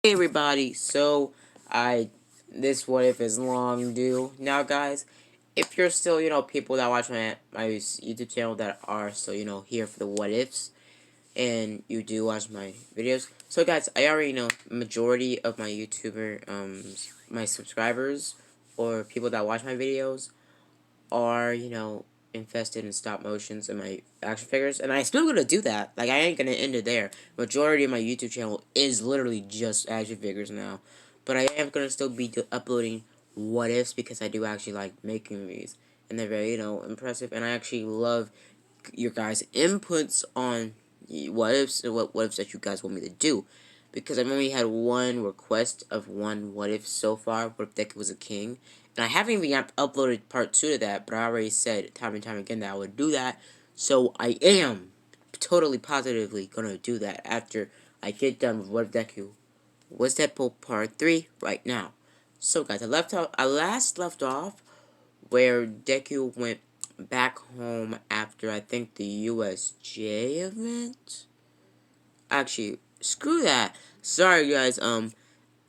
Hey everybody, so I this what if is long due. Now guys, if you're still, people that watch my YouTube channel that are still, here for the what ifs and you do watch my videos. So guys, I already know majority of my my subscribers or people that watch my videos are, invested in stop motions and my action figures, and I still gonna do that. Like, I ain't gonna end it there. Majority of my YouTube channel is literally just action figures now, but I am gonna still be uploading what ifs because I do actually like making these, and they're very, impressive, and I actually love your guys' inputs on what ifs and what ifs that you guys want me to do. Because I've only had one request of one what if so far. What if Deku was a king? And I haven't even uploaded part 2 to that, but I already said time and time again that I would do that. So I am totally positively gonna do that after I get done with What If Deku was Deadpool part 3 right now. So guys, I last left off where Deku went back home after I think the USJ event. Actually, screw that. Sorry guys,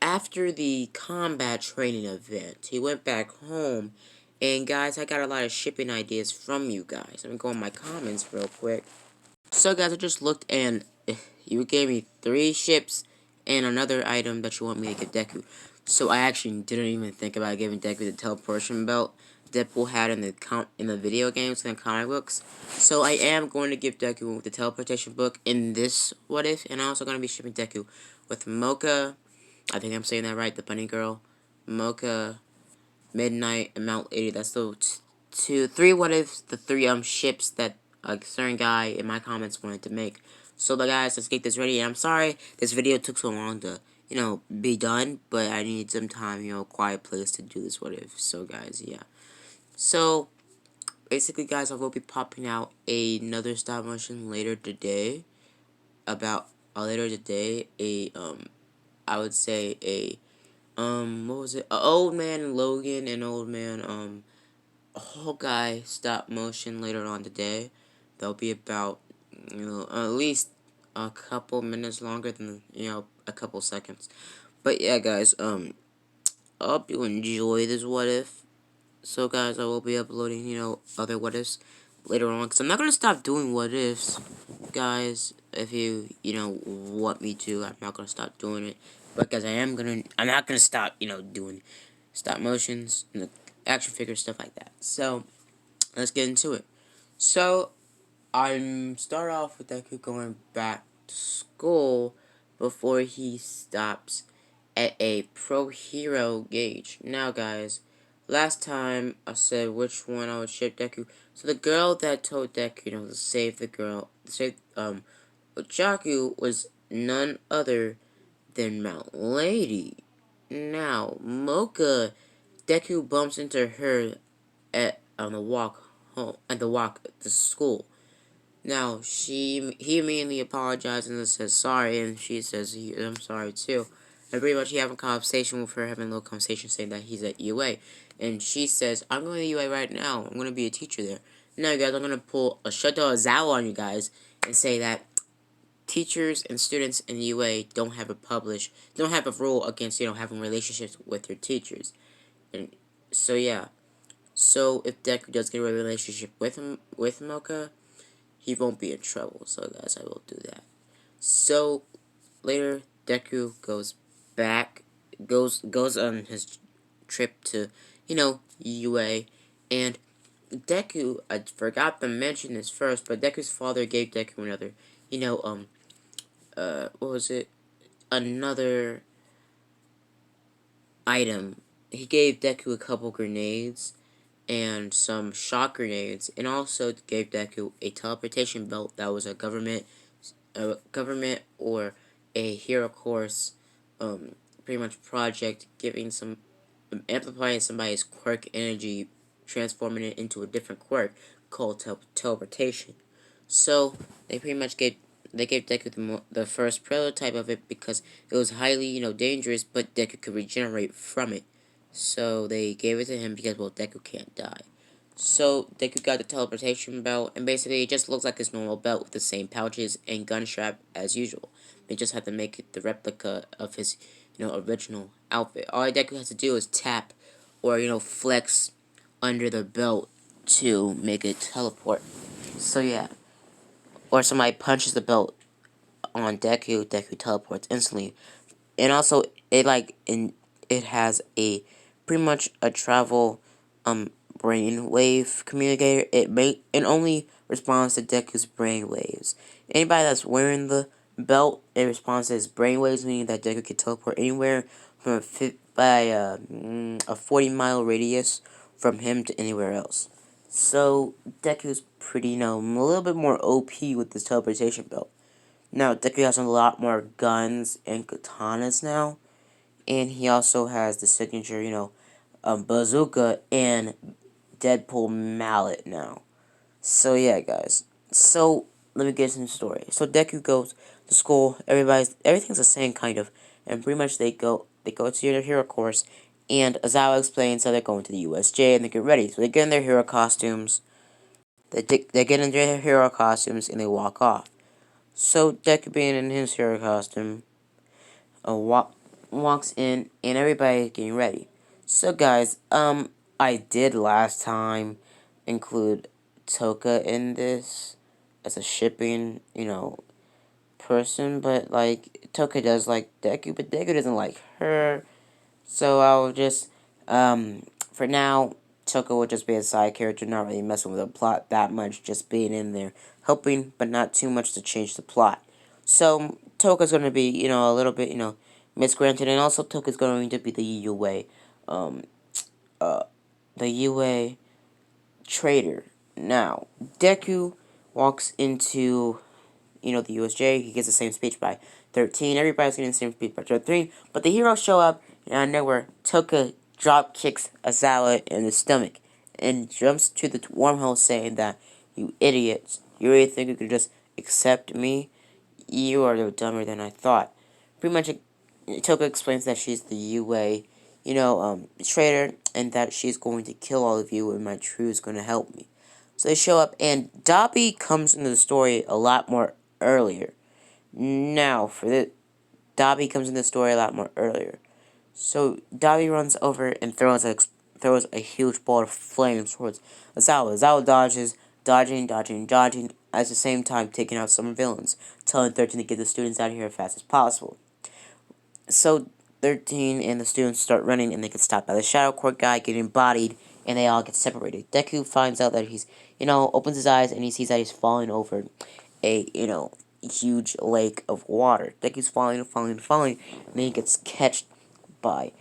after the combat training event, he went back home. And guys, I got a lot of shipping ideas from you guys. Let me go in my comments real quick. So guys, I just looked and you gave me 3 ships and another item that you want me to give Deku. So I actually didn't even think about giving Deku the teleportation belt Deadpool had in the video games and the comic books. So I am going to give Deku the teleportation book in this what if, and I'm also going to be shipping Deku with Mocha. I think I'm saying that right. The bunny girl, Mocha, Midnight, and Mount 80. That's the three what ifs, the 3 ships that a certain guy in my comments wanted to make. So the guys, let's get this ready. And I'm sorry this video took so long to, be done, but I need some time, quiet place to do this what if. So guys, yeah. So basically guys, I will be popping out another stop motion later today. About later today, I would say what was it? Old Man Logan and Old Man, Hawkeye stop motion later on today. They'll be about, at least a couple minutes longer than, a couple seconds. But yeah, guys, I hope you enjoy this what if. So, guys, I will be uploading, other what ifs later on. Because I'm not going to stop doing what ifs, guys. If you, want me to, I'm not going to stop doing it. But, guys, I'm not going to stop, doing stop motions, and the action figures, stuff like that. So, let's get into it. So, I'm start off with Deku going back to school before he stops at a pro hero gauge. Now, guys, last time I said which one I would ship Deku. So the girl that told Deku, to save the girl, save Jaku was none other than Mount Lady. Now, Mocha, Deku bumps into her on the walk home, at the walk to school. Now, he immediately apologizes and says sorry, and she says, I'm sorry too. And pretty much he having a conversation with her, having a little conversation saying that he's at UA. And she says, I'm going to UA right now. I'm going to be a teacher there. Now, guys, I'm going to pull a Shoto Azawa on you guys and say that teachers and students in UA don't have a rule against, having relationships with your teachers. And so, yeah. So, if Deku does get a relationship with Mocha, he won't be in trouble. So guys, I will do that. So later, Deku goes on his trip to, UA, and Deku, I forgot to mention this first, but Deku's father gave Deku another, what was it? Another item. He gave Deku a couple grenades and some shock grenades, and also gave Deku a teleportation belt that was a government or a hero course, pretty much project, giving some amplifying somebody's quirk energy, transforming it into a different quirk called teleportation. So they gave Deku the first prototype of it because it was highly dangerous, but Deku could regenerate from it. So they gave it to him because Deku can't die. So Deku got the teleportation belt, and basically it just looks like his normal belt with the same pouches and gun strap as usual. They just had to make it the replica of his original outfit. All Deku has to do is tap or, flex under the belt to make it teleport. So yeah. Or somebody punches the belt on Deku, Deku teleports instantly. And also it has a pretty much a travel brainwave communicator. It only responds to Deku's brainwaves. Anybody that's wearing the belt, it responds to his brainwaves, meaning that Deku can teleport anywhere from a 40-mile radius from him to anywhere else. So Deku's pretty, a little bit more OP with this teleportation belt. Now Deku has a lot more guns and katanas now, and he also has the signature, bazooka and Deadpool mallet now. So yeah, guys. So let me get into the story. So Deku goes to school. Everything's the same kind of, and pretty much they go to their hero course, and Azawa explains how they're going to the USJ and they get ready. So they get in their hero costumes. They get in their hero costumes and they walk off. So Deku being in his hero costume, walks in and everybody's getting ready. So guys, I did last time include Toka in this as a shipping, person, but like Toka does like Deku, but Deku doesn't like her. So I'll just, for now, Toka will just be a side character, not really messing with the plot that much, just being in there, helping, but not too much to change the plot. So Toka's going to be, a little bit, misgranted, and also Toka's going to be the UA, um, the UA trader. Now, Deku walks into the USJ, he gets the same speech by 13. Everybody's getting the same speech by 13. But the heroes show up, and out of nowhere, Toka drop kicks Azawa in the stomach and jumps to the wormhole saying that, you idiots, you really think you could just accept me? You are no dumber than I thought. Pretty much, Toka explains that she's the UA, traitor, and that she's going to kill all of you, and my crew is going to help me. So they show up, and Dobby comes into the story a lot more earlier. Now, Dobby comes into the story a lot more earlier. So Dobby runs over and throws a huge ball of flames towards Azawa. Azawa dodges, dodging, at the same time taking out some villains, telling 13 to get the students out of here as fast as possible. So 13 and the students start running, and they get stopped by the Shadow Court guy getting bodied, and they all get separated. Deku finds out that he's, opens his eyes, and he sees that he's falling over a, huge lake of water. Deku's falling, and then he gets catched by,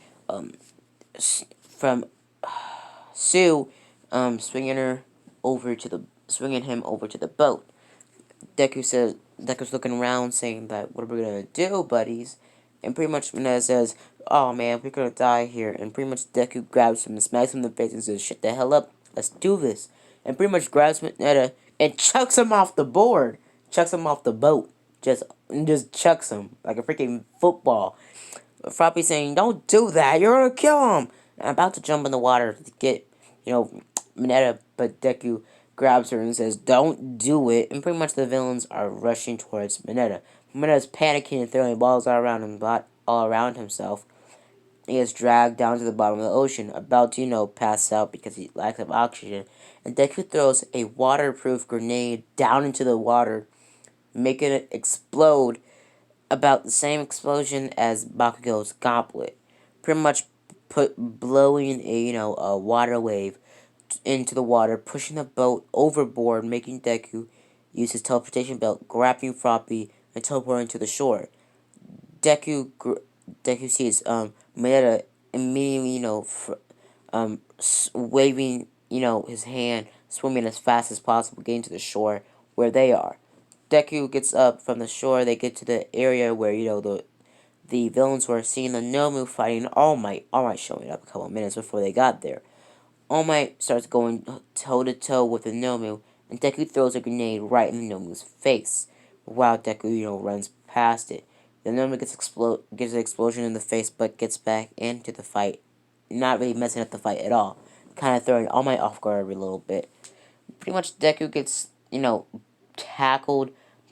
from Sue, swinging him over to the boat. Deku's looking around saying that, what are we gonna do, buddies? And pretty much Mineta says, oh man, we're gonna die here. And pretty much Deku grabs him and smacks him in the face and says, shut the hell up, let's do this. And pretty much grabs Mineta and chucks him off the board. Chucks him off the boat. Just chucks him like a freaking football. Froppy saying, don't do that, you're gonna kill him. And I'm about to jump in the water to get, Mineta, but Deku grabs her and says, don't do it. And pretty much the villains are rushing towards Mineta. Mineta's panicking and throwing balls all around himself. He is dragged down to the bottom of the ocean, about to, pass out because he lacks of oxygen. And Deku throws a waterproof grenade down into the water, making it explode about the same explosion as Bakugo's gauntlet. Pretty much blowing a water wave into the water, pushing the boat overboard, making Deku use his teleportation belt, grabbing Froppy, and teleporting to the shore. Deku sees Mineta immediately, waving, his hand, swimming as fast as possible, getting to the shore where they are. Deku gets up from the shore. They get to the area where the villains were seeing the Nomu fighting All Might. All Might showing up a couple of minutes before they got there. All Might starts going toe to toe with the Nomu, and Deku throws a grenade right in the Nomu's face. While Deku, runs past it. The Nomu gets an explosion in the face, but gets back into the fight, not really messing up the fight at all, kind of throwing All Might off guard a little bit. Pretty much Deku gets, tackled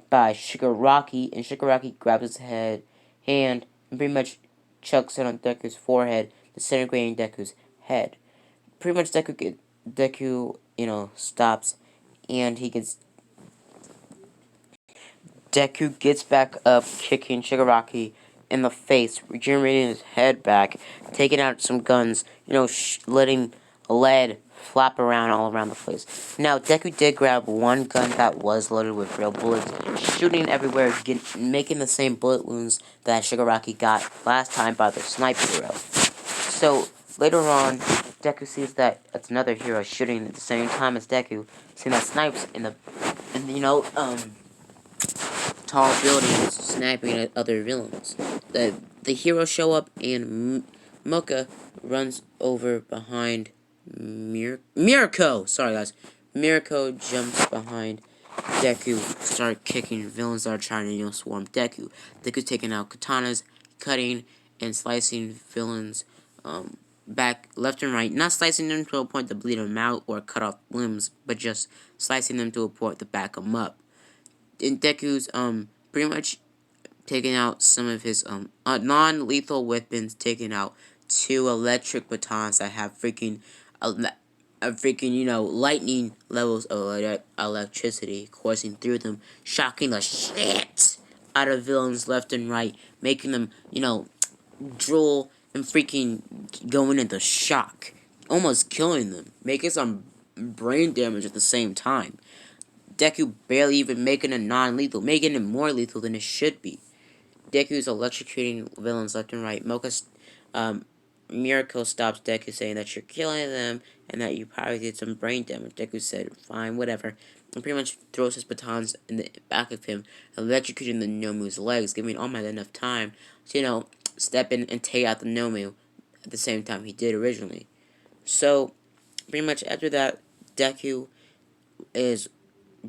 by Shigaraki, and Shigaraki grabs his hand, and pretty much chucks it on Deku's forehead, disintegrating Deku's head. Pretty much Deku, stops, and Deku gets back up, kicking Shigaraki in the face, regenerating his head back, taking out some guns, letting lead flap around all around the place. Now, Deku did grab one gun that was loaded with real bullets, shooting everywhere, making the same bullet wounds that Shigaraki got last time by the sniper hero. So, later on, Deku sees that it's another hero shooting at the same time as Deku, seeing that Snipes in the tall buildings sniping at other villains. The heroes show up and Mocha runs over behind Mirko. Sorry guys. Mirko jumps behind Deku, start kicking villains that are trying to swarm Deku. Deku's taking out katanas, cutting and slicing villains back left and right. Not slicing them to a point to bleed them out or cut off limbs, but just slicing them to a point to back them up. And Deku's pretty much taking out some of his non-lethal weapons, taking out 2 electric batons that have freaking lightning levels of electricity coursing through them, shocking the shit out of villains left and right, making them drool and freaking going into shock, almost killing them, making some brain damage at the same time. Deku barely even making it non-lethal, making it more lethal than it should be. Deku's electrocuting villains left and right. Miracle stops Deku, saying that you're killing them and that you probably did some brain damage. Deku said, fine, whatever. And pretty much throws his batons in the back of him, electrocuting the Nomu's legs, giving All Might enough time to, step in and take out the Nomu at the same time he did originally. So, pretty much after that, Deku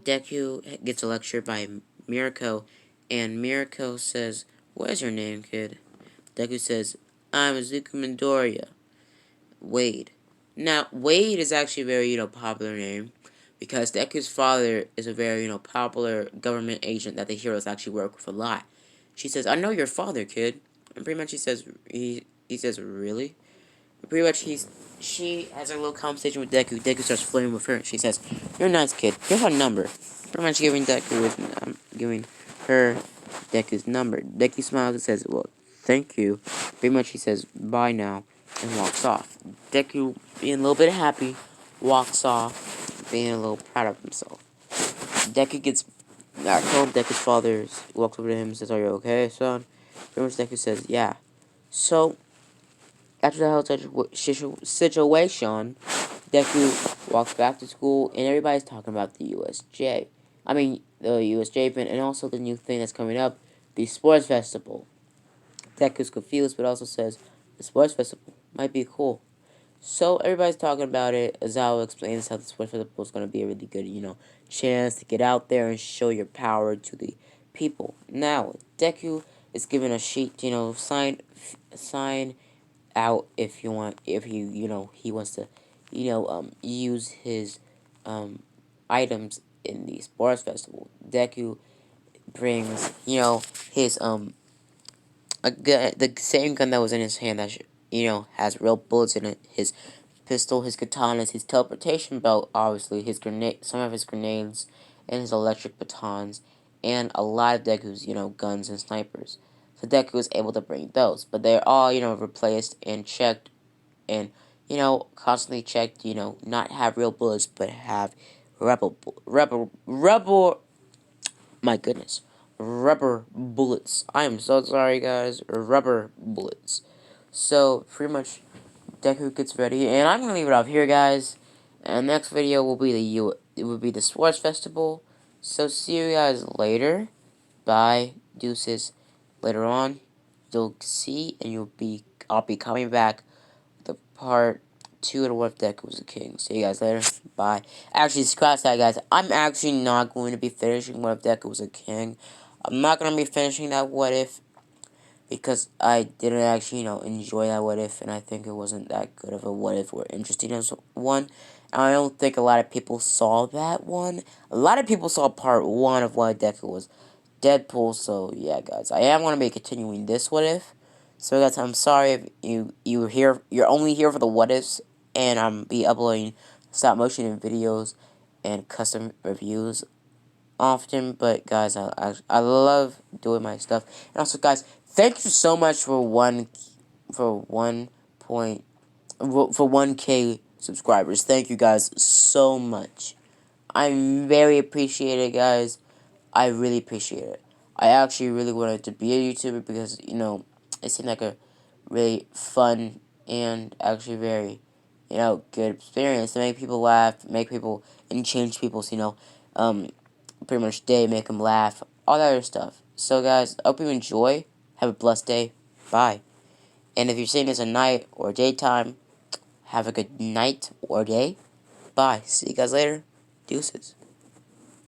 gets lectured by Mirko, and Mirko says, "What is your name, kid?" Deku says, "I'm Izuku Midoriya, Wade." Now, Wade is actually a very, popular name, because Deku's father is a very, popular government agent that the heroes actually work with a lot. She says, "I know your father, kid." And pretty much he says, "Really?" Pretty much she has a little conversation with Deku. Deku starts flirting with her. She says, "You're a nice kid. Here's our number." Pretty much giving her Deku's number. Deku smiles and says, "Well, thank you." Pretty much he says, "Bye now," and walks off. Deku, being a little bit happy, walks off, being a little proud of himself. Deku gets back home. Deku's father walks over to him and says, "Are you okay, son?" Pretty much Deku says, "Yeah." So, after the whole situation, Deku walks back to school, and everybody's talking about the USJ. I mean, the USJ event, and also the new thing that's coming up, the sports festival. Deku's confused, but also says, the sports festival might be cool. So, everybody's talking about it. Azawa explains how the sports festival is going to be a really good, chance to get out there and show your power to the people. Now, Deku is given a sheet, sign out if he wants to use his items in the sports festival. Deku brings his the same gun that was in his hand that has real bullets in it, his pistol, his katanas, his teleportation belt, obviously his some of his grenades, and his electric batons, and a lot of Deku's guns and snipers. So Deku was able to bring those, but they're all replaced and checked, and constantly checked, not have real bullets, but have rubber, my goodness, rubber bullets. I am so sorry, guys, rubber bullets. So, pretty much, Deku gets ready, and I'm gonna leave it off here, guys. And next video will be the sports festival. So, see you guys later. Bye, deuces. Later on, you'll see, and I'll be coming back the part 2 of What If Deku Was a King. See you guys later. Bye. Actually, scratch that, guys. I'm actually not going to be finishing What If Deku Was a King. I'm not going to be finishing that What If, because I didn't actually, enjoy that What If, and I think it wasn't that good of a What If or interesting as one. And I don't think a lot of people saw that one. A lot of people saw part 1 of What If Deku Was Deadpool, so yeah, guys. I am going to be continuing this What If. So guys, I'm sorry if you're here. You're only here for the what ifs, and I'm be uploading stop motion videos and custom reviews often. But guys, I love doing my stuff. And also, guys, thank you so much for one point for 1K subscribers. Thank you guys so much. I'm very appreciated, guys. I really appreciate it. I actually really wanted to be a YouTuber because, it seemed like a really fun and actually very, good experience to make people laugh, make people, and change people's, pretty much day, make them laugh, all that other stuff. So, guys, I hope you enjoy. Have a blessed day. Bye. And if you're seeing this at night or daytime, have a good night or day. Bye. See you guys later. Deuces.